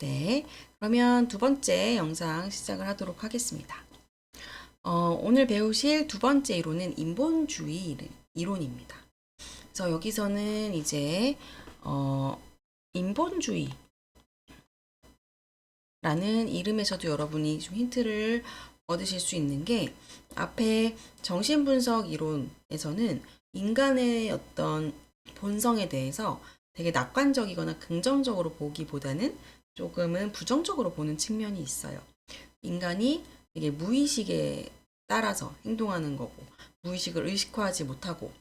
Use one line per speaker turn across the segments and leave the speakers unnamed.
네, 그러면 두 번째 영상 시작을 하도록 하겠습니다. 오늘 배우실 두 번째 이론은 인본주의 이론입니다. 그래서 여기서는 이제 인본주의라는 이름에서도 여러분이 좀 힌트를 얻으실 수 있는 게 앞에 정신분석 이론에서는 인간의 어떤 본성에 대해서 되게 낙관적이거나 긍정적으로 보기보다는 조금은 부정적으로 보는 측면이 있어요. 인간이 되게 무의식에 따라서 행동하는 거고, 무의식을 의식화하지 못하고,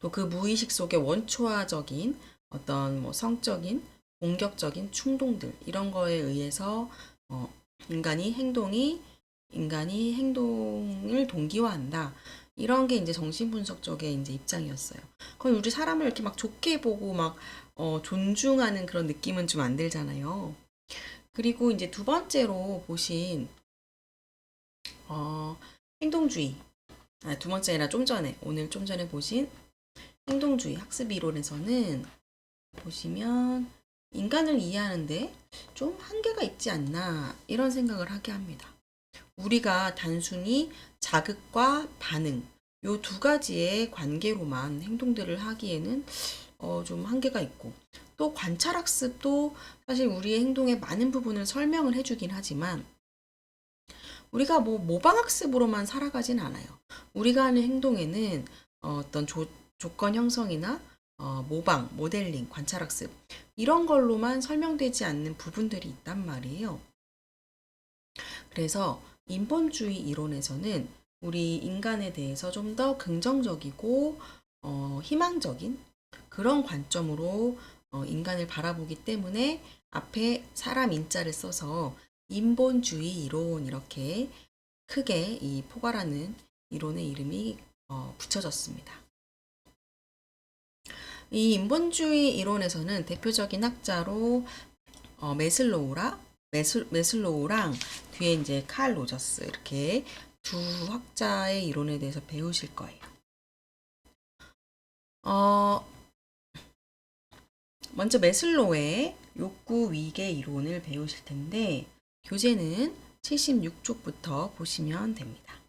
또 그 무의식 속에 원초화적인 어떤 뭐 성적인, 공격적인 충동들, 이런 거에 의해서 인간이 행동을 동기화한다. 이런 게 이제 정신분석 쪽의 이제 입장이었어요. 그건 우리 사람을 이렇게 막 좋게 보고 막 존중하는 그런 느낌은 좀 안 들잖아요. 그리고 이제 두 번째로 보신 행동주의. 두 번째 아니라 오늘 좀 전에 보신 행동주의 학습 이론에서는 보시면 인간을 이해하는데 좀 한계가 있지 않나 이런 생각을 하게 합니다. 우리가 단순히 자극과 반응 요 두 가지의 관계로만 행동들을 하기에는 좀 한계가 있고, 또 관찰학습도 사실 우리의 행동의 많은 부분을 설명을 해주긴 하지만 우리가 뭐 모방학습으로만 살아가진 않아요. 우리가 하는 행동에는 어떤 조건 형성이나 모방, 모델링, 관찰학습 이런 걸로만 설명되지 않는 부분들이 있단 말이에요. 그래서 인본주의 이론에서는 우리 인간에 대해서 좀 더 긍정적이고 희망적인 그런 관점으로 인간을 바라보기 때문에 앞에 사람 인자를 써서 인본주의 이론 이렇게 크게 이 포괄하는 이론의 이름이 붙여졌습니다. 이 인본주의 이론에서는 대표적인 학자로 메슬로우랑 뒤에 이제 칼 로저스 이렇게 두 학자의 이론에 대해서 배우실 거예요. 먼저 메슬로우의 욕구 위계 이론을 배우실 텐데 교재는 76쪽부터 보시면 됩니다.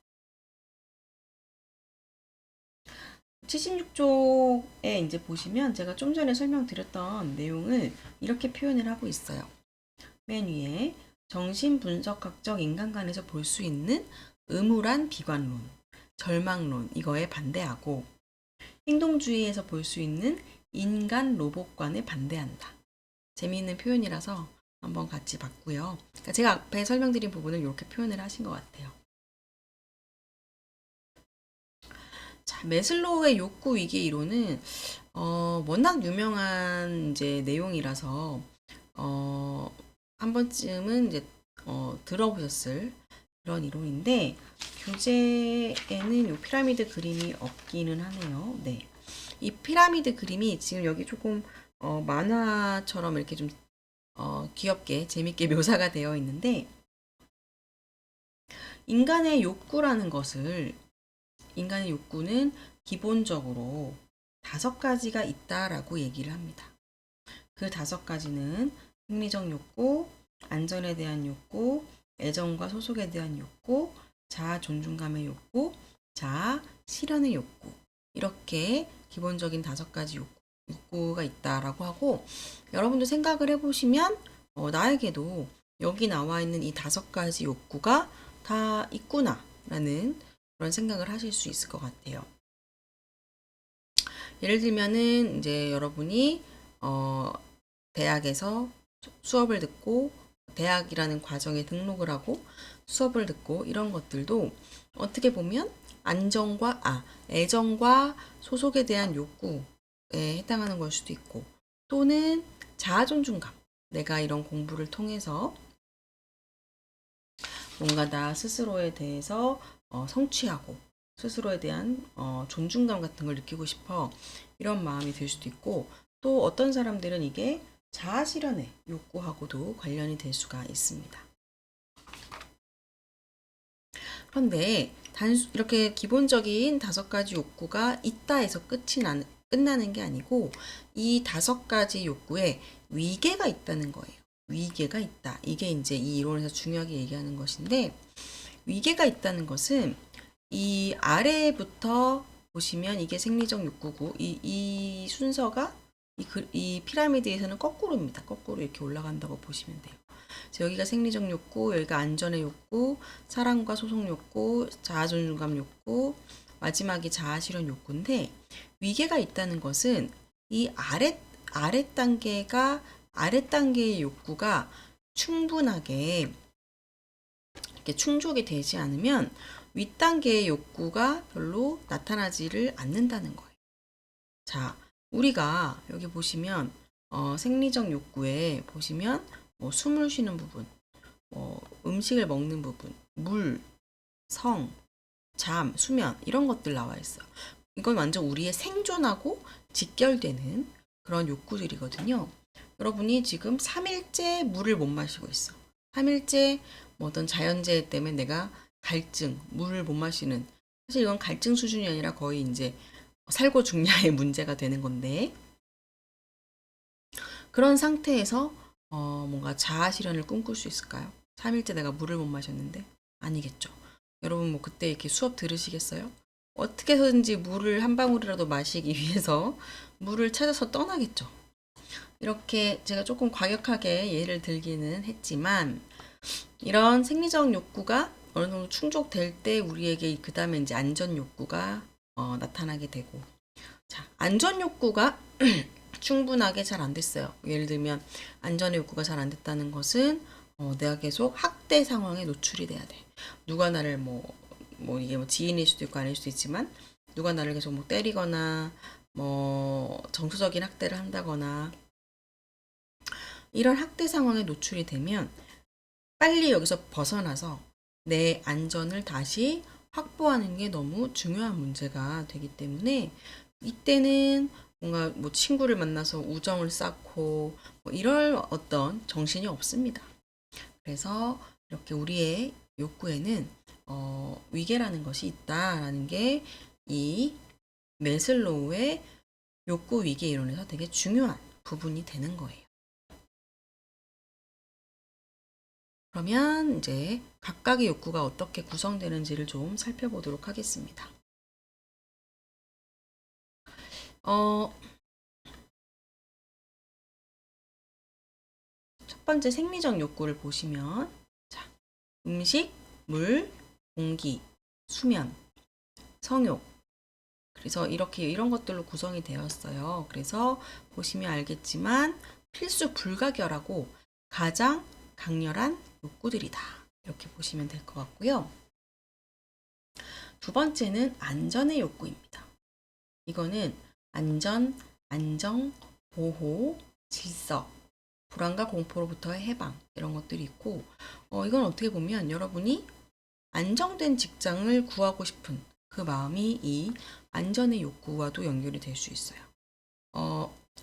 76쪽에 이제 보시면 제가 좀 전에 설명드렸던 내용을 이렇게 표현을 하고 있어요. 맨 위에 정신분석학적 인간관에서 볼 수 있는 의무란 비관론, 절망론 이거에 반대하고 행동주의에서 볼 수 있는 인간 로봇관에 반대한다. 재미있는 표현이라서 한번 같이 봤고요. 그러니까 제가 앞에 설명드린 부분을 이렇게 표현을 하신 것 같아요. 자, 메슬로우의 욕구 위기 이론은 워낙 유명한 이제 내용이라서 한 번쯤은 이제 들어보셨을 그런 이론인데 교재에는 이 피라미드 그림이 없기는 하네요. 네, 이 피라미드 그림이 지금 여기 조금 만화처럼 이렇게 좀 귀엽게 재밌게 묘사가 되어 있는데 인간의 욕구는 기본적으로 5가지가 있다라고 얘기를 합니다. 그 5가지는 합리적 욕구, 안전에 대한 욕구, 애정과 소속에 대한 욕구, 자아 존중감의 욕구, 자아 실현의 욕구. 이렇게 기본적인 5가지 욕구가 있다라고 하고, 여러분도 생각을 해보시면 나에게도 여기 나와 있는 이 5가지 욕구가 다 있구나라는 그런 생각을 하실 수 있을 것 같아요. 예를 들면은 이제 여러분이 대학에서 수업을 듣고 대학이라는 과정에 등록을 하고 수업을 듣고 이런 것들도 어떻게 보면 애정과 소속에 대한 욕구에 해당하는 걸 수도 있고, 또는 자아존중감, 내가 이런 공부를 통해서 뭔가 나 스스로에 대해서 성취하고 스스로에 대한 존중감 같은 걸 느끼고 싶어, 이런 마음이 들 수도 있고, 또 어떤 사람들은 이게 자아 실현의 욕구하고도 관련이 될 수가 있습니다. 그런데 이렇게 기본적인 5가지 욕구가 있다 해서 끝나는 게 아니고 이 5가지 욕구에 위계가 있다는 거예요. 위계가 있다. 이게 이제 이 이론에서 중요하게 얘기하는 것인데, 위계가 있다는 것은 이 아래부터 보시면 이게 생리적 욕구고, 이 순서가 이 피라미드에서는 거꾸로입니다. 거꾸로 이렇게 올라간다고 보시면 돼요. 여기가 생리적 욕구, 여기가 안전의 욕구, 사랑과 소속 욕구, 자아존중감 욕구, 마지막이 자아실현 욕구인데, 위계가 있다는 것은 이 아래 단계의 욕구가 충분하게 이렇게 충족이 되지 않으면 윗 단계의 욕구가 별로 나타나지를 않는다는 거예요. 자, 우리가 여기 보시면 생리적 욕구에 보시면 뭐 숨을 쉬는 부분, 음식을 먹는 부분, 물, 성, 잠, 수면 이런 것들 나와 있어요. 이건 완전 우리의 생존하고 직결되는 그런 욕구들이거든요. 여러분이 지금 3일째 물을 못 마시고 있어. 3일째 뭐 어떤 자연재해 때문에 내가 갈증, 물을 못 마시는, 사실 이건 갈증 수준이 아니라 거의 이제 살고 죽냐의 문제가 되는 건데, 그런 상태에서 뭔가 자아 실현을 꿈꿀 수 있을까요? 3일째 내가 물을 못 마셨는데? 아니겠죠. 여러분 뭐 그때 이렇게 수업 들으시겠어요? 어떻게 해서든지 물을 한 방울이라도 마시기 위해서 물을 찾아서 떠나겠죠. 이렇게 제가 조금 과격하게 예를 들기는 했지만, 이런 생리적 욕구가 어느 정도 충족될 때 우리에게 그 다음에 이제 안전 욕구가 나타나게 되고, 자, 안전 욕구가 충분하게 잘 안 됐어요. 예를 들면 안전의 욕구가 잘 안 됐다는 것은 내가 계속 학대 상황에 노출이 돼야 돼. 누가 나를 이게 뭐 지인일 수도 있고 아닐 수도 있지만, 누가 나를 계속 뭐 때리거나 뭐 정서적인 학대를 한다거나 이런 학대 상황에 노출이 되면 빨리 여기서 벗어나서 내 안전을 다시 확보하는 게 너무 중요한 문제가 되기 때문에, 이때는 뭔가 뭐 친구를 만나서 우정을 쌓고 뭐 이럴 어떤 정신이 없습니다. 그래서 이렇게 우리의 욕구에는 위계라는 것이 있다라는 게 이 매슬로우의 욕구 위계 이론에서 되게 중요한 부분이 되는 거예요. 그러면 이제 각각의 욕구가 어떻게 구성되는지를 좀 살펴보도록 하겠습니다. 첫 번째 생리적 욕구를 보시면, 자, 음식, 물, 공기, 수면, 성욕. 그래서 이런 것들로 구성이 되었어요. 그래서 보시면 알겠지만 필수 불가결하고 가장 강렬한 욕구들이다. 이렇게 보시면 될 것 같고요. 두 번째는 안전의 욕구입니다. 이거는 안전, 안정, 보호, 질서, 불안과 공포로부터의 해방, 이런 것들이 있고, 이건 어떻게 보면 여러분이 안정된 직장을 구하고 싶은 그 마음이 이 안전의 욕구와도 연결이 될 수 있어요.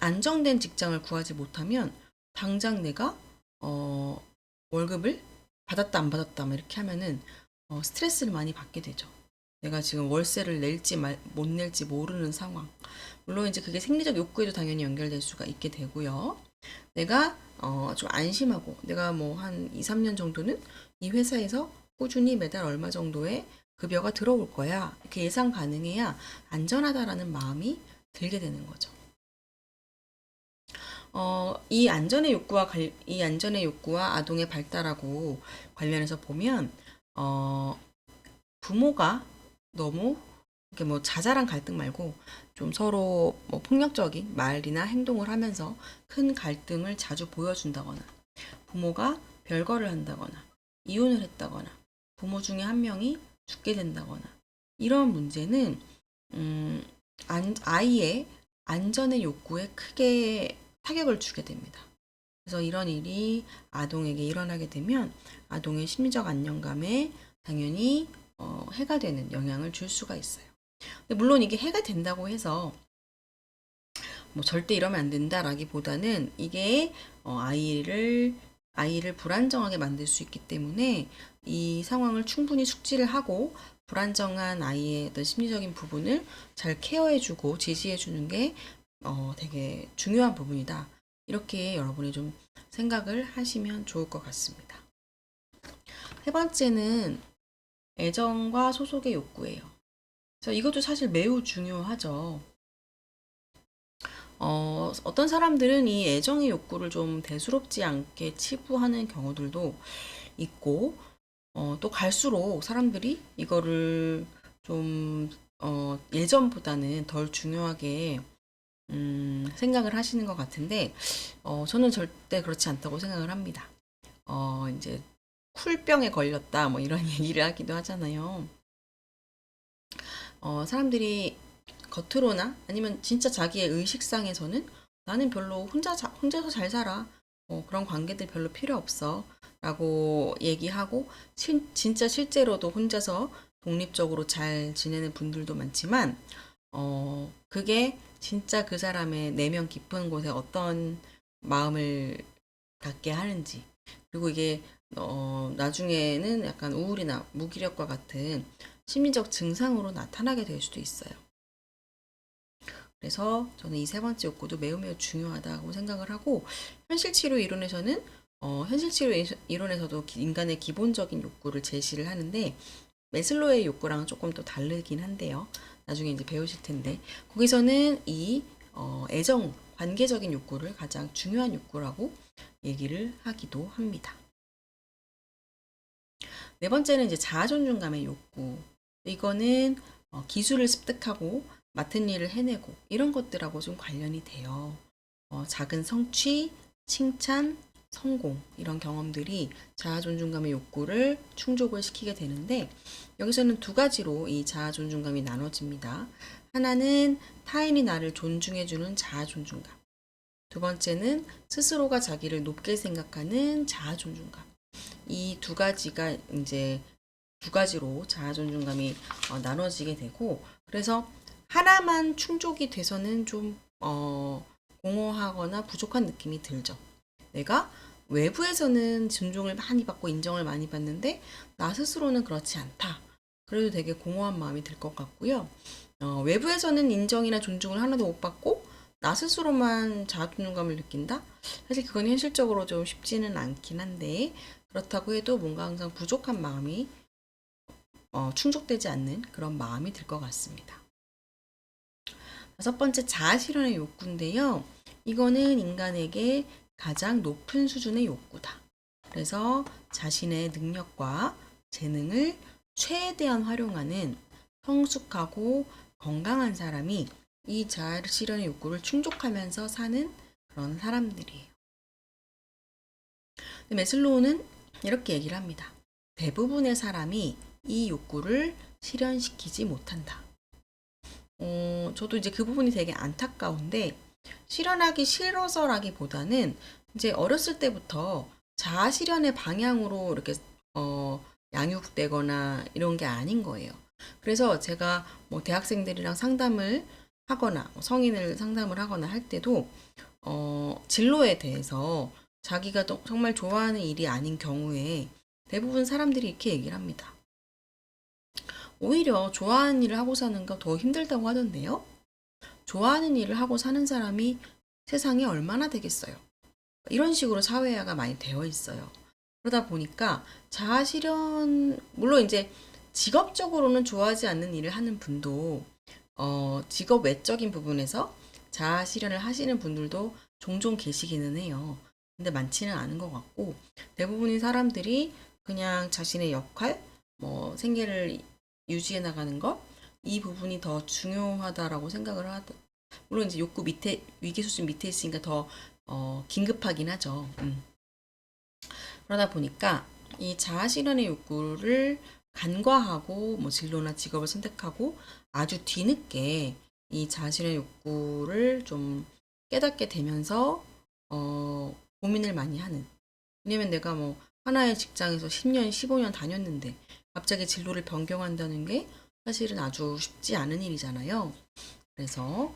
안정된 직장을 구하지 못하면 당장 내가 월급을 받았다 안 받았다 이렇게 하면은 스트레스를 많이 받게 되죠. 내가 지금 월세를 낼지 못 낼지 모르는 상황. 물론 이제 그게 생리적 욕구에도 당연히 연결될 수가 있게 되고요. 내가 좀 안심하고 내가 뭐 한 2, 3년 정도는 이 회사에서 꾸준히 매달 얼마 정도의 급여가 들어올 거야. 이렇게 예상 가능해야 안전하다라는 마음이 들게 되는 거죠. 이 안전의 욕구와 아동의 발달하고 관련해서 보면, 부모가 너무 이렇게 뭐 자잘한 갈등 말고 좀 서로 뭐 폭력적인 말이나 행동을 하면서 큰 갈등을 자주 보여준다거나, 부모가 별거를 한다거나, 이혼을 했다거나, 부모 중에 한 명이 죽게 된다거나, 이런 문제는 아이의 안전의 욕구에 크게 타격을 주게 됩니다. 그래서 이런 일이 아동에게 일어나게 되면 아동의 심리적 안정감에 당연히 해가 되는 영향을 줄 수가 있어요. 근데 물론 이게 해가 된다고 해서 뭐 절대 이러면 안 된다라기보다는 이게 아이를 불안정하게 만들 수 있기 때문에 이 상황을 충분히 숙지를 하고 불안정한 아이의 어떤 심리적인 부분을 잘 케어해주고 지지해주는 게 되게 중요한 부분이다. 이렇게 여러분이 좀 생각을 하시면 좋을 것 같습니다. 세 번째는 애정과 소속의 욕구예요. 그래서 이것도 사실 매우 중요하죠. 어떤 사람들은 이 애정의 욕구를 좀 대수롭지 않게 치부하는 경우들도 있고, 또 갈수록 사람들이 이거를 좀, 예전보다는 덜 중요하게, 생각을 하시는 것 같은데, 저는 절대 그렇지 않다고 생각을 합니다. 이제, 쿨병에 걸렸다, 뭐 이런 얘기를 하기도 하잖아요. 사람들이 겉으로나 아니면 진짜 자기의 의식상에서는 나는 별로 혼자서 잘 살아. 그런 관계들 별로 필요 없어. 라고 얘기하고, 진짜 실제로도 혼자서 독립적으로 잘 지내는 분들도 많지만, 그게 진짜 그 사람의 내면 깊은 곳에 어떤 마음을 갖게 하는지, 그리고 이게, 나중에는 약간 우울이나 무기력과 같은 심리적 증상으로 나타나게 될 수도 있어요. 그래서 저는 이 세 번째 욕구도 매우 매우 중요하다고 생각을 하고, 현실 치료 이론에서는 현실 치료 이론에서도 인간의 기본적인 욕구를 제시를 하는데, 메슬로의 욕구랑은 조금 또 다르긴 한데요. 나중에 이제 배우실 텐데, 거기서는 이 애정, 관계적인 욕구를 가장 중요한 욕구라고 얘기를 하기도 합니다. 네 번째는 이제 자아존중감의 욕구. 이거는 기술을 습득하고 맡은 일을 해내고 이런 것들하고 좀 관련이 돼요. 작은 성취, 칭찬, 성공 이런 경험들이 자아존중감의 욕구를 충족을 시키게 되는데, 여기서는 두 가지로 이 자아존중감이 나눠집니다. 하나는 타인이 나를 존중해주는 자아존중감. 두 번째는 스스로가 자기를 높게 생각하는 자아존중감. 이 두 가지가 이제 두 가지로 자아존중감이 나눠지게 되고, 그래서 하나만 충족이 돼서는 좀 공허하거나 부족한 느낌이 들죠. 내가 외부에서는 존중을 많이 받고 인정을 많이 받는데 나 스스로는 그렇지 않다. 그래도 되게 공허한 마음이 들 것 같고요. 외부에서는 인정이나 존중을 하나도 못 받고 나 스스로만 자존감을 느낀다? 사실 그건 현실적으로 좀 쉽지는 않긴 한데, 그렇다고 해도 뭔가 항상 부족한 마음이 충족되지 않는 그런 마음이 들 것 같습니다. 다섯 번째, 자아실현의 욕구인데요. 이거는 인간에게 가장 높은 수준의 욕구다. 그래서 자신의 능력과 재능을 최대한 활용하는 성숙하고 건강한 사람이 이 자아실현의 욕구를 충족하면서 사는 그런 사람들이에요. 메슬로우는 이렇게 얘기를 합니다. 대부분의 사람이 이 욕구를 실현시키지 못한다. 저도 이제 그 부분이 되게 안타까운데, 실현하기 싫어서라기보다는 이제 어렸을 때부터 자아 실현의 방향으로 이렇게 양육되거나 이런 게 아닌 거예요. 그래서 제가 뭐 대학생들이랑 상담을 하거나 성인을 상담을 하거나 할 때도 진로에 대해서 자기가 정말 좋아하는 일이 아닌 경우에 대부분 사람들이 이렇게 얘기를 합니다. 오히려 좋아하는 일을 하고 사는 거 더 힘들다고 하던데요. 좋아하는 일을 하고 사는 사람이 세상에 얼마나 되겠어요. 이런 식으로 사회화가 많이 되어 있어요. 그러다 보니까 자아 실현, 물론 이제 직업적으로는 좋아하지 않는 일을 하는 분도 직업 외적인 부분에서 자아 실현을 하시는 분들도 종종 계시기는 해요. 근데 많지는 않은 것 같고, 대부분의 사람들이 그냥 자신의 역할, 뭐 생계를 유지해 나가는 것, 이 부분이 더 중요하다라고 생각을 하다. 물론 이제 욕구 밑에, 위기 수준 밑에 있으니까 더 긴급하긴 하죠. 그러다 보니까 이 자아 실현의 욕구를 간과하고 뭐 진로나 직업을 선택하고 아주 뒤늦게 이 자아 실현 욕구를 좀 깨닫게 되면서 고민을 많이 하는. 왜냐면 내가 뭐 하나의 직장에서 10년, 15년 다녔는데 갑자기 진로를 변경한다는 게 사실은 아주 쉽지 않은 일이잖아요. 그래서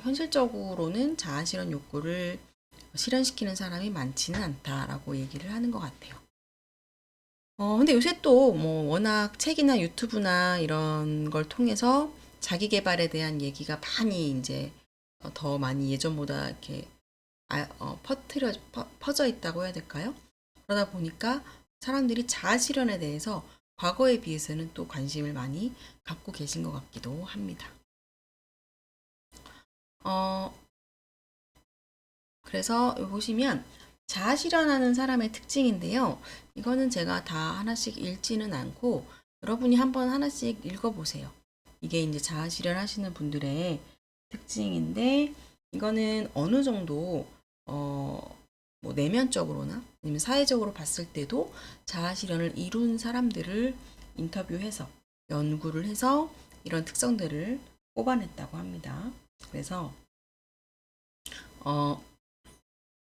현실적으로는 자아 실현 욕구를 실현시키는 사람이 많지는 않다라고 얘기를 하는 것 같아요. 근데 요새 또 뭐 워낙 책이나 유튜브나 이런 걸 통해서 자기 개발에 대한 얘기가 많이 이제 더 많이 예전보다 이렇게 퍼져 있다고 해야 될까요? 그러다 보니까 사람들이 자아 실현에 대해서 과거에 비해서는 또 관심을 많이 갖고 계신 것 같기도 합니다. 그래서 여기 보시면 자아 실현하는 사람의 특징인데요. 이거는 제가 다 하나씩 읽지는 않고 여러분이 한번 하나씩 읽어보세요. 이게 이제 자아 실현하시는 분들의 특징인데 이거는 어느 정도 뭐 내면적으로나 아니면 사회적으로 봤을 때도 자아 실현을 이룬 사람들을 인터뷰해서 연구를 해서 이런 특성들을 뽑아냈다고 합니다. 그래서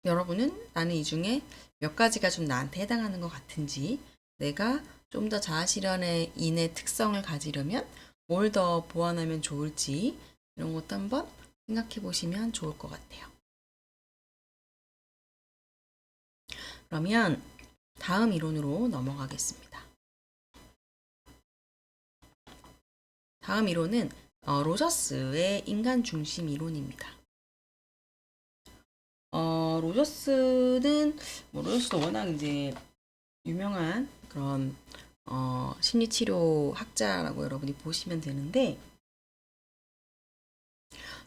여러분은 나는 이 중에 몇 가지가 좀 나한테 해당하는 것 같은지, 내가 좀 더 자아 실현의 인의 특성을 가지려면 뭘 더 보완하면 좋을지 이런 것도 한번 생각해 보시면 좋을 것 같아요. 그러면 다음 이론으로 넘어가겠습니다. 다음 이론은 로저스의 인간 중심 이론입니다. 로저스도 워낙 이제 유명한 그런 심리치료 학자라고 여러분이 보시면 되는데,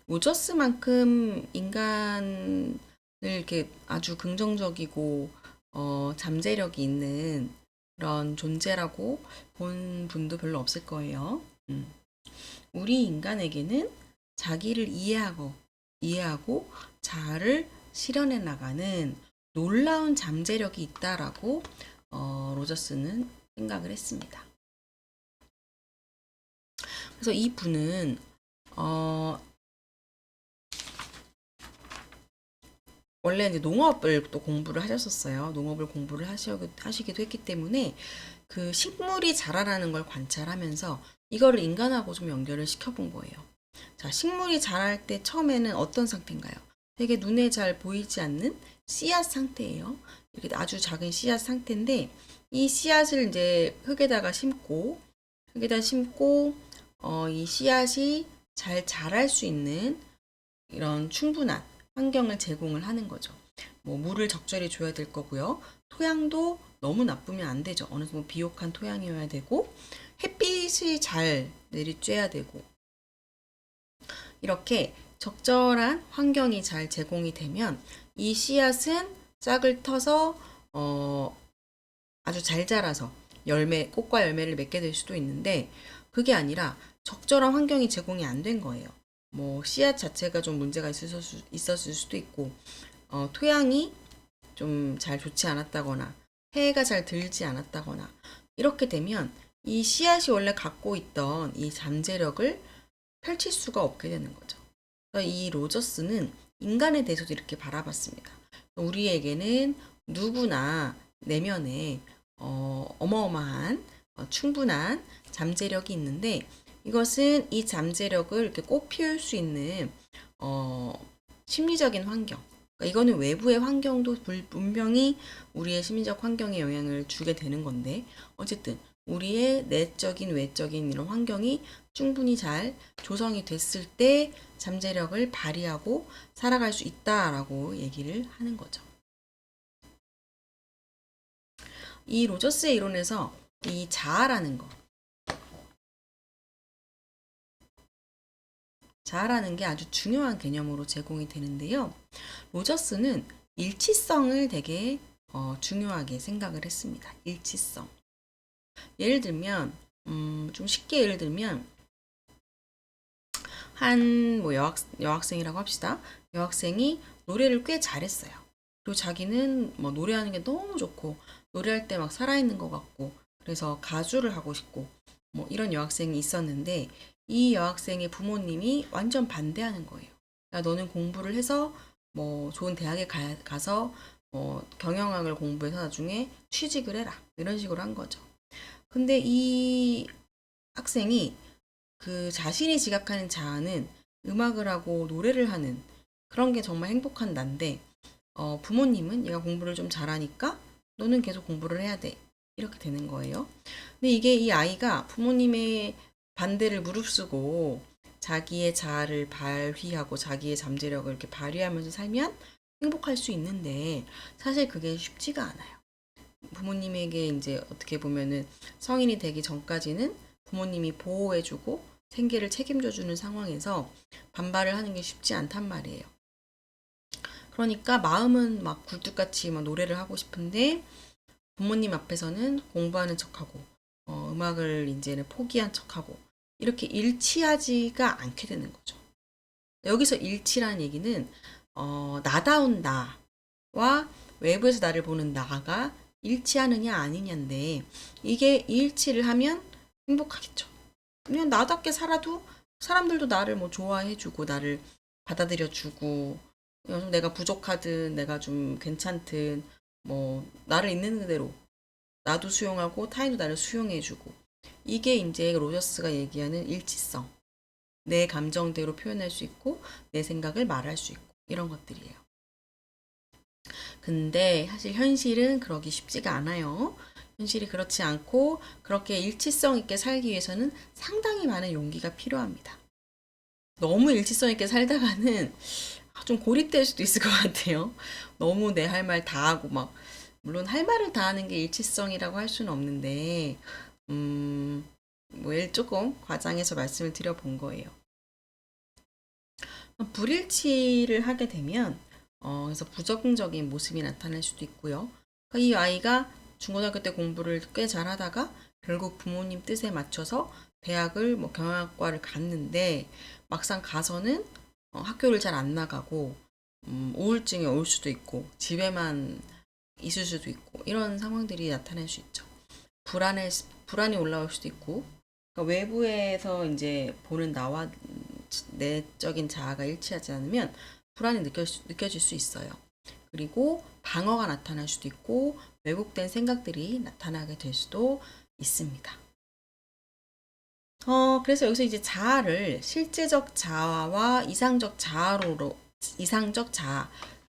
로저스만큼 인간을 이렇게 아주 긍정적이고 잠재력이 있는 그런 존재라고 본 분도 별로 없을 거예요. 우리 인간에게는 자기를 이해하고 자아를 실현해 나가는 놀라운 잠재력이 있다라고 로저스는 생각을 했습니다. 그래서 이 분은 원래 이제 농업을 또 공부를 하셨었어요. 농업을 공부를 하시기도 했기 때문에 그 식물이 자라라는 걸 관찰하면서 이거를 인간하고 좀 연결을 시켜본 거예요. 자, 식물이 자랄 때 처음에는 어떤 상태인가요? 되게 눈에 잘 보이지 않는 씨앗 상태예요. 이렇게 아주 작은 씨앗 상태인데 이 씨앗을 이제 흙에다 심고 이 씨앗이 잘 자랄 수 있는 이런 충분한 환경을 제공을 하는 거죠. 뭐 물을 적절히 줘야 될 거고요. 토양도 너무 나쁘면 안 되죠. 어느 정도 비옥한 토양이어야 되고 햇빛이 잘 내리쬐야 되고 이렇게 적절한 환경이 잘 제공이 되면 이 씨앗은 싹을 터서 아주 잘 자라서 꽃과 열매를 맺게 될 수도 있는데 그게 아니라 적절한 환경이 제공이 안 된 거예요. 뭐 씨앗 자체가 좀 문제가 있었을 수도 있고 토양이 좀 잘 좋지 않았다거나 해가 잘 들지 않았다거나 이렇게 되면 이 씨앗이 원래 갖고 있던 이 잠재력을 펼칠 수가 없게 되는 거죠. 이 로저스는 인간에 대해서도 이렇게 바라봤습니다. 우리에게는 누구나 내면에 어마어마한 충분한 잠재력이 있는데 이것은 이 잠재력을 이렇게 꽃 피울 수 있는 심리적인 환경. 그러니까 이거는 외부의 환경도 분명히 우리의 심리적 환경에 영향을 주게 되는 건데 어쨌든 우리의 내적인 외적인 이런 환경이 충분히 잘 조성이 됐을 때 잠재력을 발휘하고 살아갈 수 있다라고 얘기를 하는 거죠. 이 로저스의 이론에서 이 자아라는 게 아주 중요한 개념으로 제공이 되는데요. 로저스는 일치성을 되게 중요하게 생각을 했습니다. 일치성. 예를 들면 좀 쉽게 예를 들면 한 뭐 여학생이라고 합시다. 여학생이 노래를 꽤 잘했어요. 그리고 자기는 뭐 노래하는 게 너무 좋고 노래할 때 막 살아있는 것 같고 그래서 가수를 하고 싶고 뭐 이런 여학생이 있었는데 이 여학생의 부모님이 완전 반대하는 거예요. 야, 너는 공부를 해서 뭐 좋은 대학에 가서 경영학을 공부해서 나중에 취직을 해라. 이런 식으로 한 거죠. 근데 이 학생이 그 자신이 지각하는 자아는 음악을 하고 노래를 하는 그런 게 정말 행복한 난데 부모님은 얘가 공부를 좀 잘하니까 너는 계속 공부를 해야 돼. 이렇게 되는 거예요. 근데 이게 이 아이가 부모님의 반대를 무릅쓰고 자기의 자아를 발휘하고 자기의 잠재력을 이렇게 발휘하면서 살면 행복할 수 있는데 사실 그게 쉽지가 않아요. 부모님에게 이제 어떻게 보면은 성인이 되기 전까지는 부모님이 보호해주고 생계를 책임져주는 상황에서 반발을 하는 게 쉽지 않단 말이에요. 그러니까 마음은 막 굴뚝같이 막 노래를 하고 싶은데 부모님 앞에서는 공부하는 척하고 음악을 이제는 포기한 척하고 이렇게 일치하지가 않게 되는 거죠. 여기서 일치라는 얘기는 나다운 나와 외부에서 나를 보는 나가 일치하느냐 아니냐인데 이게 일치를 하면 행복하겠죠. 그냥 나답게 살아도 사람들도 나를 뭐 좋아해주고 나를 받아들여주고 내가 부족하든 내가 좀 괜찮든 뭐 나를 있는 그대로 나도 수용하고 타인도 나를 수용해주고 이게 이제 로저스가 얘기하는 일치성. 내 감정대로 표현할 수 있고 내 생각을 말할 수 있고 이런 것들이에요. 근데 사실 현실은 그러기 쉽지가 않아요. 현실이 그렇지 않고 그렇게 일치성 있게 살기 위해서는 상당히 많은 용기가 필요합니다. 너무 일치성 있게 살다가는 좀 고립될 수도 있을 것 같아요. 너무 내 할 말 다 하고 막 물론 할 말을 다 하는 게 일치성이라고 할 수는 없는데 뭐 조금 과장해서 말씀을 드려본 거예요. 불일치를 하게 되면 그래서 부정적인 모습이 나타날 수도 있고요. 그러니까 이 아이가 중고등학교 때 공부를 꽤 잘하다가 결국 부모님 뜻에 맞춰서 대학을 뭐 경영학과를 갔는데 막상 가서는 학교를 잘 안 나가고 우울증이 올 수도 있고 집에만 있을 수도 있고 이런 상황들이 나타날 수 있죠. 불안이 올라올 수도 있고 그러니까 외부에서 이제 보는 나와 내적인 자아가 일치하지 않으면 불안이 느껴질 수 있어요. 그리고 방어가 나타날 수도 있고 왜곡된 생각들이 나타나게 될 수도 있습니다. 그래서 여기서 이제 자아를 실제적 자아와 이상적 자아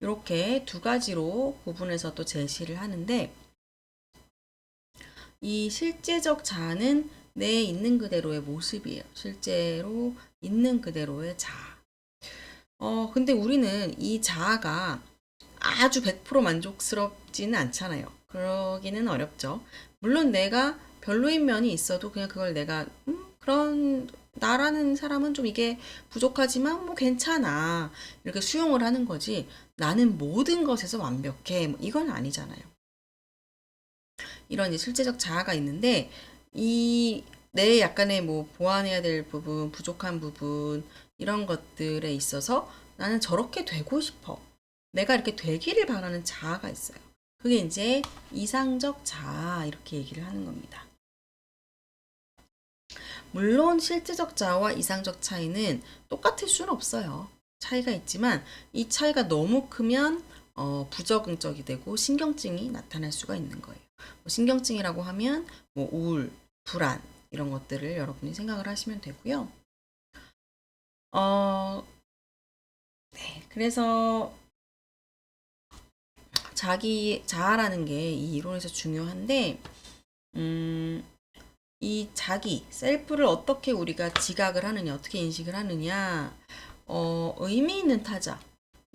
이렇게 두 가지로 구분해서 또 제시를 하는데 이 실제적 자아는 내 있는 그대로의 모습이에요. 실제로 있는 그대로의 자아. 근데 우리는 이 자아가 아주 100% 만족스럽지는 않잖아요. 그러기는 어렵죠. 물론 내가 별로인 면이 있어도 그냥 그걸 내가, 그런, 나라는 사람은 좀 이게 부족하지만 뭐 괜찮아. 이렇게 수용을 하는 거지. 나는 모든 것에서 완벽해. 뭐 이건 아니잖아요. 이런 이제 실제적 자아가 있는데, 이, 내 약간의 뭐 보완해야 될 부분, 부족한 부분, 이런 것들에 있어서 나는 저렇게 되고 싶어. 내가 이렇게 되기를 바라는 자아가 있어요. 그게 이제 이상적 자아, 이렇게 얘기를 하는 겁니다. 물론 실제적 자아와 이상적 차이는 똑같을 수는 없어요. 차이가 있지만 이 차이가 너무 크면 부적응적이 되고 신경증이 나타날 수가 있는 거예요. 뭐 신경증이라고 하면 뭐 우울, 불안 이런 것들을 여러분이 생각을 하시면 되고요. 네, 그래서 자기 자아라는 게 이 이론에서 중요한데, 이 자기, 셀프를 어떻게 우리가 지각을 하느냐, 어떻게 인식을 하느냐, 의미 있는 타자.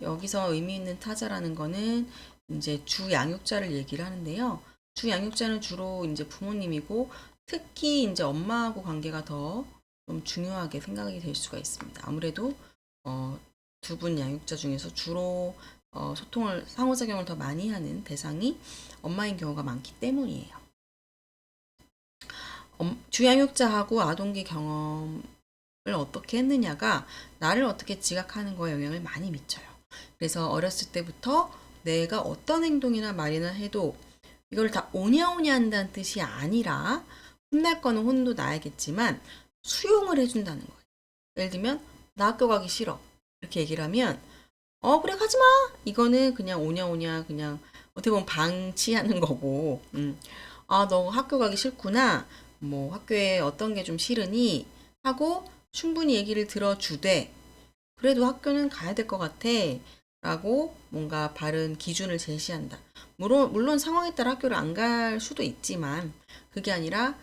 여기서 의미 있는 타자라는 거는 이제 주 양육자를 얘기를 하는데요. 주 양육자는 주로 이제 부모님이고, 특히 이제 엄마하고 관계가 더 좀 중요하게 생각이 될 수가 있습니다. 아무래도, 두 분 양육자 중에서 주로 상호작용을 더 많이 하는 대상이 엄마인 경우가 많기 때문이에요. 주양육자하고 아동기 경험을 어떻게 했느냐가 나를 어떻게 지각하는 거에 영향을 많이 미쳐요. 그래서 어렸을 때부터 내가 어떤 행동이나 말이나 해도 이걸 다 오냐오냐 한다는 뜻이 아니라 혼날 거는 혼도 나야겠지만 수용을 해준다는 거예요. 예를 들면 나 학교 가기 싫어 이렇게 얘기를 하면 그래 가지마 이거는 그냥 오냐오냐 그냥 어떻게 보면 방치하는 거고 너 학교 가기 싫구나 뭐 학교에 어떤 게 좀 싫으니 하고 충분히 얘기를 들어주되 그래도 학교는 가야 될 것 같아 라고 뭔가 바른 기준을 제시한다. 물론 상황에 따라 학교를 안 갈 수도 있지만 그게 아니라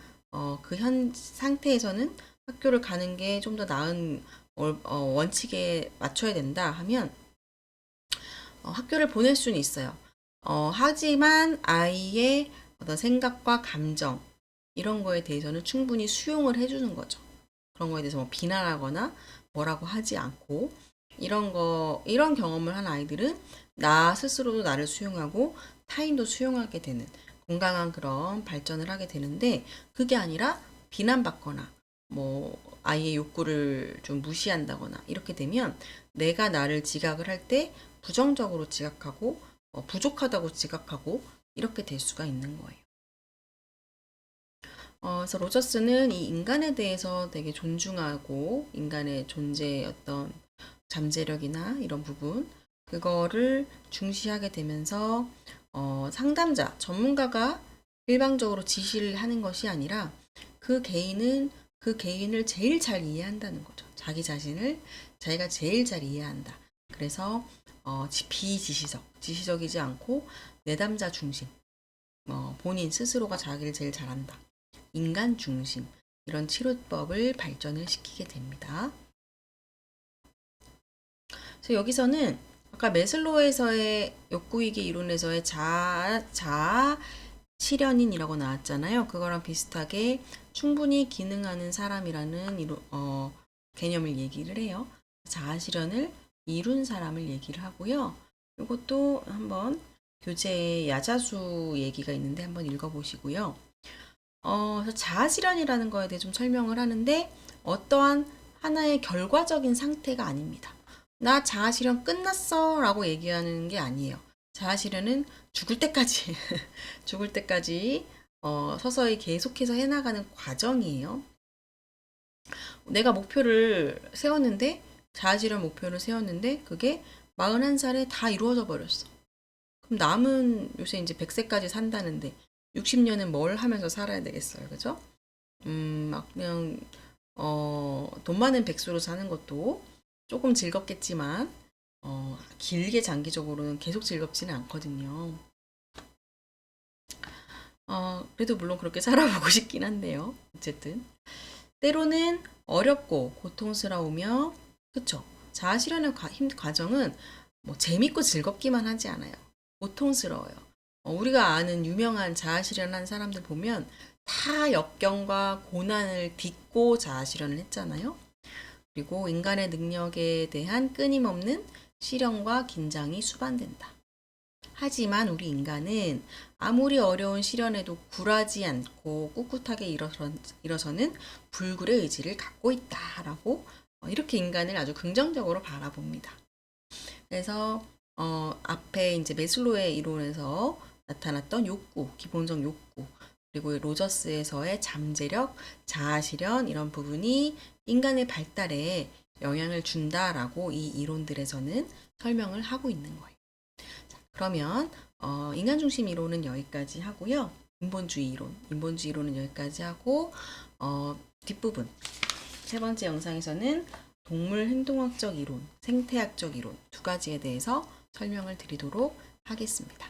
그 현 상태에서는 학교를 가는 게 좀 더 나은 원칙에 맞춰야 된다 하면 학교를 보낼 수는 있어요. 하지만 아이의 어떤 생각과 감정 이런 거에 대해서는 충분히 수용을 해주는 거죠. 그런 거에 대해서 뭐 비난하거나 뭐라고 하지 않고 이런 경험을 한 아이들은 나 스스로도 나를 수용하고 타인도 수용하게 되는 건강한 그런 발전을 하게 되는데 그게 아니라 비난받거나 뭐 아이의 욕구를 좀 무시한다거나 이렇게 되면 내가 나를 지각을 할 때 부정적으로 지각하고 부족하다고 지각하고 이렇게 될 수가 있는 거예요. 그래서 로저스는 이 인간에 대해서 되게 존중하고 인간의 존재의 어떤 잠재력이나 이런 부분 그거를 중시하게 되면서 상담자, 전문가가 일방적으로 지시를 하는 것이 아니라 그 개인은 그 개인을 제일 잘 이해한다는 거죠. 자기 자신을 자기가 제일 잘 이해한다. 그래서 지시적이지 않고 내담자 중심, 본인 스스로가 자기를 제일 잘한다. 인간 중심 이런 치료법을 발전을 시키게 됩니다. 그래서 여기서는 아까 메슬로에서의 욕구이기 이론에서의 자아 실현인이라고 나왔잖아요. 그거랑 비슷하게 충분히 기능하는 사람이라는 개념을 얘기를 해요. 자아 실현을 이룬 사람을 얘기를 하고요. 이것도 한번 교재에 야자수 얘기가 있는데 한번 읽어보시고요. 그래서 자아 실현이라는 거에 대해 좀 설명을 하는데 어떠한 하나의 결과적인 상태가 아닙니다. 나 자아 실현 끝났어 라고 얘기하는 게 아니에요. 자아 실현은 죽을 때까지 죽을 때까지 서서히 계속해서 해나가는 과정이에요. 내가 목표를 세웠는데 자아 실현 목표를 세웠는데 그게 41살에 다 이루어져 버렸어. 그럼 남은 요새 이제 100세까지 산다는데 60년은 뭘 하면서 살아야 되겠어요. 그죠? 막 그냥 돈 많은 백수로 사는 것도 조금 즐겁겠지만 길게 장기적으로는 계속 즐겁지는 않거든요. 그래도 물론 그렇게 살아보고 싶긴 한데요. 어쨌든 때로는 어렵고 고통스러우며 그쵸? 자아 실현의 과정은 뭐 재밌고 즐겁기만 하지 않아요. 고통스러워요. 우리가 아는 유명한 자아 실현한 사람들 보면 다 역경과 고난을 딛고 자아 실현을 했잖아요. 그리고 인간의 능력에 대한 끊임없는 실현과 긴장이 수반된다. 하지만 우리 인간은 아무리 어려운 시련에도 굴하지 않고 꿋꿋하게 일어서는 불굴의 의지를 갖고 있다라고 이렇게 인간을 아주 긍정적으로 바라봅니다. 그래서 앞에 이제 메슬로의 이론에서 나타났던 욕구, 기본적 욕구, 그리고 로저스에서의 잠재력, 자아실현 이런 부분이 인간의 발달에 영향을 준다라고 이 이론들에서는 설명을 하고 있는 거예요. 자, 그러면 인간중심 이론은 여기까지 하고요. 인본주의 이론은 여기까지 하고 뒷부분 세 번째 영상에서는 동물 행동학적 이론, 생태학적 이론 두 가지에 대해서 설명을 드리도록 하겠습니다.